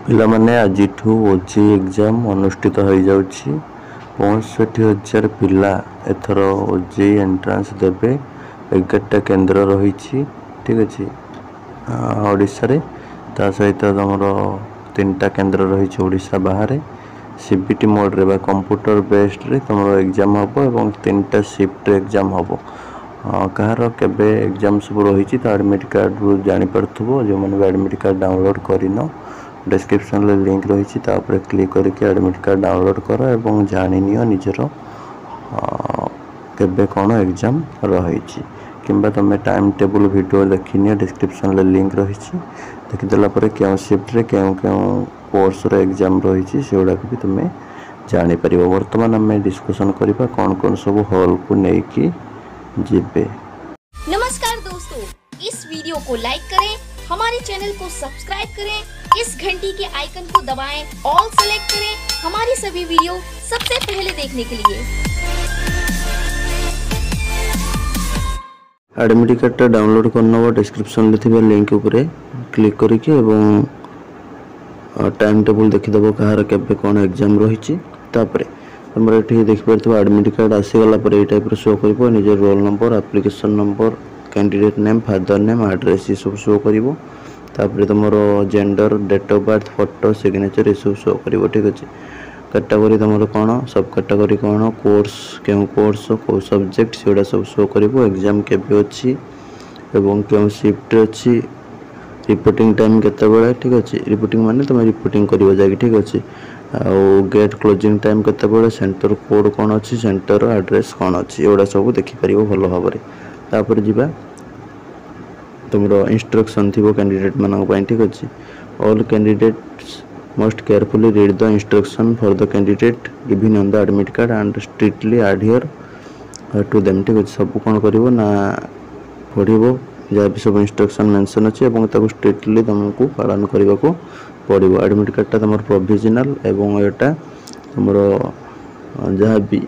ପିଲାମାନେ ଆଜିଠୁ ଓଜେଇ ଏକ୍ଜାମ୍ ଅନୁଷ୍ଠିତ ହୋଇଯାଉଛି। 65,000 ପିଲା ଏଥର ଓଜେଇ ଏଣ୍ଟ୍ରାନ୍ସ ଦେବେ। 11ଟା କେନ୍ଦ୍ର ରହିଛି, ଠିକ୍ ଅଛି ଓଡ଼ିଶାରେ। ତା ସହିତ ତମର 3ଟା କେନ୍ଦ୍ର ରହିଛି ଓଡ଼ିଶା ବାହାରେ। ସିବିଟି ମୋଡ଼ରେ ବା କମ୍ପ୍ୟୁଟର ବେସ୍ଡରେ ତମର ଏକ୍ଜାମ୍ ହେବ ଏବଂ 3ଟା ସିଫ୍ଟରେ ଏକ୍ଜାମ୍ ହେବ। କାହାର କେବେ ଏକ୍ଜାମ୍ ସବୁ ରହିଛି ତ ଆଡ଼ମିଟ୍ କାର୍ଡ଼ରୁ ଜାଣିପାରୁଥିବ। ଯେଉଁମାନେ ବି ଆଡ଼ମିଟ୍ କାର୍ଡ଼ ଡାଉନଲୋଡ଼୍ କରିନ, ଡେସ୍କ୍ରିପ୍ସନ୍ରେ ଲିଙ୍କ୍ ରହିଛି, ତା ଉପରେ କ୍ଲିକ୍ କରିକି ଆଡ଼ମିଟ୍ କାର୍ଡ଼ ଡାଉନଲୋଡ଼୍ କର ଏବଂ ଜାଣିନିଅ ନିଜର କେବେ କ'ଣ ଏକ୍ଜାମ୍ ରହିଛି। କିମ୍ବା ତୁମେ ଟାଇମ୍ ଟେବୁଲ୍ ଭିଡ଼ିଓ ଦେଖିନିଅ, ଡେସ୍କ୍ରିପ୍ସନ୍ରେ ଲିଙ୍କ୍ ରହିଛି। ଦେଖିଦେଲା ପରେ କେଉଁ ସିଫ୍ଟରେ କେଉଁ କୋର୍ସର ଏକ୍ଜାମ୍ ରହିଛି ସେଗୁଡ଼ାକ ବି ତୁମେ ଜାଣିପାରିବ। ବର୍ତ୍ତମାନ ଆମେ डिस्कशन କରିବା କ'ଣ ସବୁ ହଲ୍କୁ ନେଇକି ଯିବେ। नमस्कार दोस्तों, इस वीडियो को लाइक करें, हमारे चैनल को सब्सक्राइब करें, इस घंटी के आइकन को दबाएं, ऑल सेलेक्ट करें हमारी सभी वीडियो सबसे पहले देखने के लिए। एडमिट कार्ड डाउनलोड करनब डिस्क्रिप्शन में लिंक उपरे क्लिक करके एवं टाइम टेबल देखीदेव कहार केबे कौन एग्जाम रही। तुम ये देखिपो एडमिट कार्ड आसीगला ये टाइप शो कर निज roll number, application number, candidate name, father name, address ये सब शो कर। तुम gender, date of birth, photo, signature ये सब शो कर। ठीक अच्छे कैटेगरी तुम कौन, सब कैटेगरी कौन, कोर्स क्यों कोर्स कौ सब्जेक्ट से सब शो कर। एग्जाम केबे अच्छी एवं क्यों शिफ्ट अच्छी, रिपोर्टिंग टाइम केतेबेले, ठीक अच्छे रिपोर्टिंग माने तुम रिपोर्टिंग कर जाए, ठीक अच्छे गेट क्लोजिंग टाइम केतेबेले, सेंटर कोड कौन अच्छी, सेंटर एड्रेस कौन अच्छी एगुड़ा सब देखिपर भल भाव। तापर जावा तुम इंस्ट्रक्शन थी कैंडिडेट मानक, ठीक अच्छे all candidates must carefully read the instruction for the candidate given on the admit card and strictly adhere to them. ठीक अच्छे सब कौन कर पढ़ो जहाँ भी सब इंस्ट्रक्शन मेंशन अच्छे और स्ट्रिक्टली तुमको पालन करने को पड़ो। एडमिट कार्डटा तुम प्रोविजनल एवं एटा तुम जहाँ भी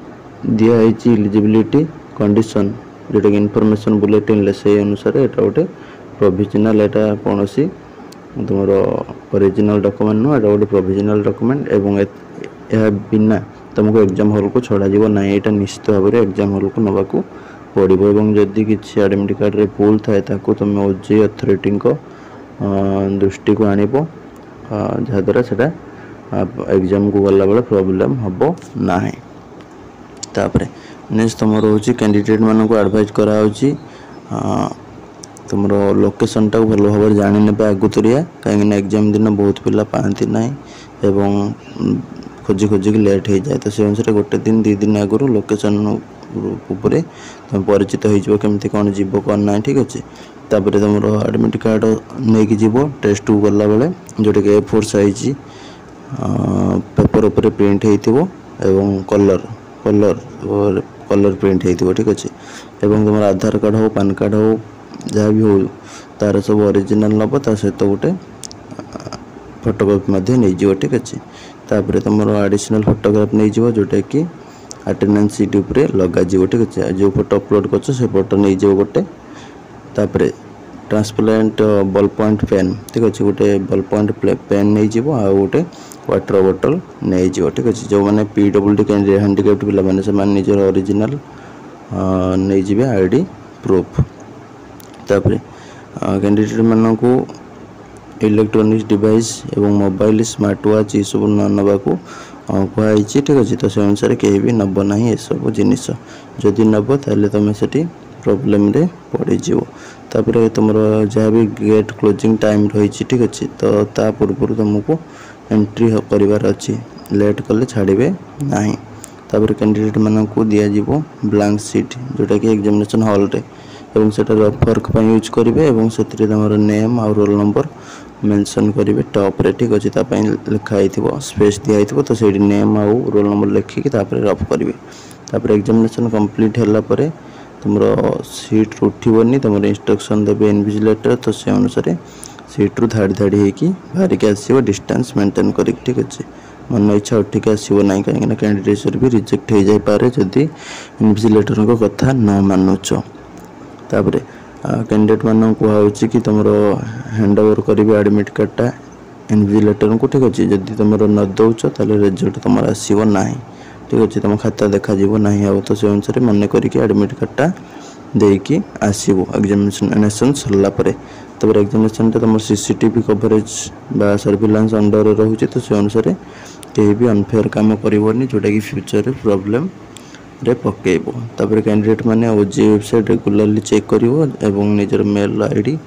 दिखाई इलिजिबिलिटी कंडीशन जोटा कि इनफॉरमेशन बुलेटिन से अनुसार एटा गोटे प्रोविजनल, एटा कौन सी तुम ओरिजिनल डॉक्यूमेंट नुह, एटा गोटे प्रोविजनल डॉक्यूमेंट एवं यह बिना तुमको एग्जाम हॉल को छड़ा जीव ना, यहाँ निश्चित भाव में एग्जाम हॉल को नवा पड़ो। और जदि किसी एडमिट कार्ड रे भूल थाए ताको तुम ओजेई अथॉरिटी दृष्टि को आनिब, जहाद्वारा से एग्जाम को गला बेले प्रॉब्लम हम ना। तापर नेक्स्ट तुम रोचे कैंडिडेट मान को एडवाइज कराऊँगी तुम लोकेशनटा भल भाव जानी ने आगुतरिया, कहीं एग्जाम दिन बहुत पिला पाती ना एवं खोजी खोजिक लेट हो जाए। तो से अनुसार गोटे दिन 2 दिन आगु लोकेशन उपरे तुम परिचित होमती कौन जीव कौन ना, ठीक अच्छे। तापर तुम एडमिट कार्ड नहीं कि जीव टेस्ट को गला बेले जोटा कि A4 साइज पेपर उपर प्रिंट हो कलर कलर कलर प्रिंट हो, ठीक अच्छे। तुम आधार कार्ड हो, पैन कार्ड हो, जहाँ भी हो तार सब ओरिजिनल नब, ता सहित गोटे फोटोकॉपी नहीं जीव, ठीक अच्छे। तापर तुम एडिशनल फोटोग्राफ नहीं जीव जोटा कि अटेंडेंस सीट उपरे लगा जीव, ठीक अच्छे। जो फोटो अपलोड कर फोटो नहीं जीव गोटे। तापर ट्रांसपेरेंट बॉल पॉइंट पेन, ठीक अच्छे, गोटे बॉल पॉइंट पेन नहीं जीव आ गोटे वाटर बोतल नहीं जीव, ठीक अच्छे। जो मैंने PWD कैंडिडेट हैंडिकैप्ड पिला माने से निजर ओरिजिनल नहीं जीवे आईडी प्रूफ। तापर कैंडिडेट मानू इलेक्ट्रोनिक्स डिवाइस एवं मोबाइल, स्मार्ट वॉच ये सब न नवा कहुई, ठीक अच्छे। तो से अनुसार कहीं भी नब ना ये सब जिनिस, जदि नब ताले तुम से प्रॉब्लम रे पड़ज। तापर तुम जहाँ भी गेट क्लोजिंग टाइम रही, ठीक अच्छे। तो ता पूर्व तुमको एंट्री करार अच्छी, लेट कले छाड़े ना। तापर कैंडिडेट मानक दिज्व ब्लैंक सीट जोटा कि एग्जामिनेशन हॉल रे एवं से रफ वर्क यूज करेंगे और से नेम आ रोल नंबर मेंशन करेंगे टॉप रे, ठीक अच्छे। लिखाई स्पेस दिखाई तो से नेम आ रोल नंबर लिखिकी रफ करेंगे। तापर एग्जामिनेशन कंप्लीट है तुम सीट उठनी, तुम इंस्ट्रक्शन देवे इनविजिलेटर, तो से अनुसार सीट्रु धाड़ी धाड़ी होगी बाहरिक आसो डिस्टेंस मेंटेन कर, ठीक अच्छे। मन इच्छा उठिक आसो ना, कहीं कैंडिडेट भी रिजेक्ट हो जाए जदि इनविजिलेटर कथा न मानुच। तापर कैंडिडेट मान कहूँ कि तुम हैंड ओवर करेंगे एडमिट कार्डटा इन्विजिलेटर को ठीक अच्छे जदि तुम न दौच ताले रिजल्ट तुम आसो ना ठीक अच्छे तुम खाता देखा ना आ तो से अनुसार मन करके एडमिट कार्डटा देकी आसो एग्जामिनेशन सरलापर तब एग्जामिनेशन तुम सीसीटीवी कवरेज बा सर्विलांस अंडर रोचे तो से अनुसार कहीं भी अनफेयर काम करनी जोटा कि फ्यूचर प्रॉब्लम रे पकेब तापर कैंडिडेट माने ओजे वेबसाइट रेगुलरली चेक करिवो एवं निजर मेल आईडी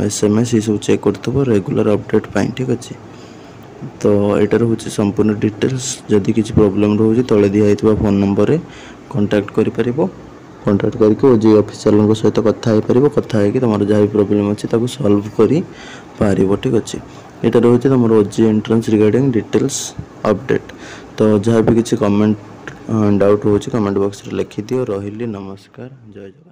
एसएमएस ये सब चेक करथबो रेगुलर अपडेट पाई ठीक अच्छे तो एटार हूँ संपूर्ण डिटेल्स जदि किसी प्रॉब्लम रोचे तले दिखाई फोन नंबर रे कांटेक्ट करि परिबो कांटेक्ट करके ओजे ऑफिशियल सहित कथा हो पारिबो कथा है तुम जहाँ भी प्रॉब्लम अच्छे सॉल्व करि पारिबो ठीक अच्छे एटार हूँ तुम ओजे एंट्रेंस रिगार्डिंग डिटेल्स अपडेट तो जहाँ भी किसी कमेंट डाउट हो कमेंट बॉक्स रे लिखि दियो रहिली नमस्कार जय जगन्नाथ।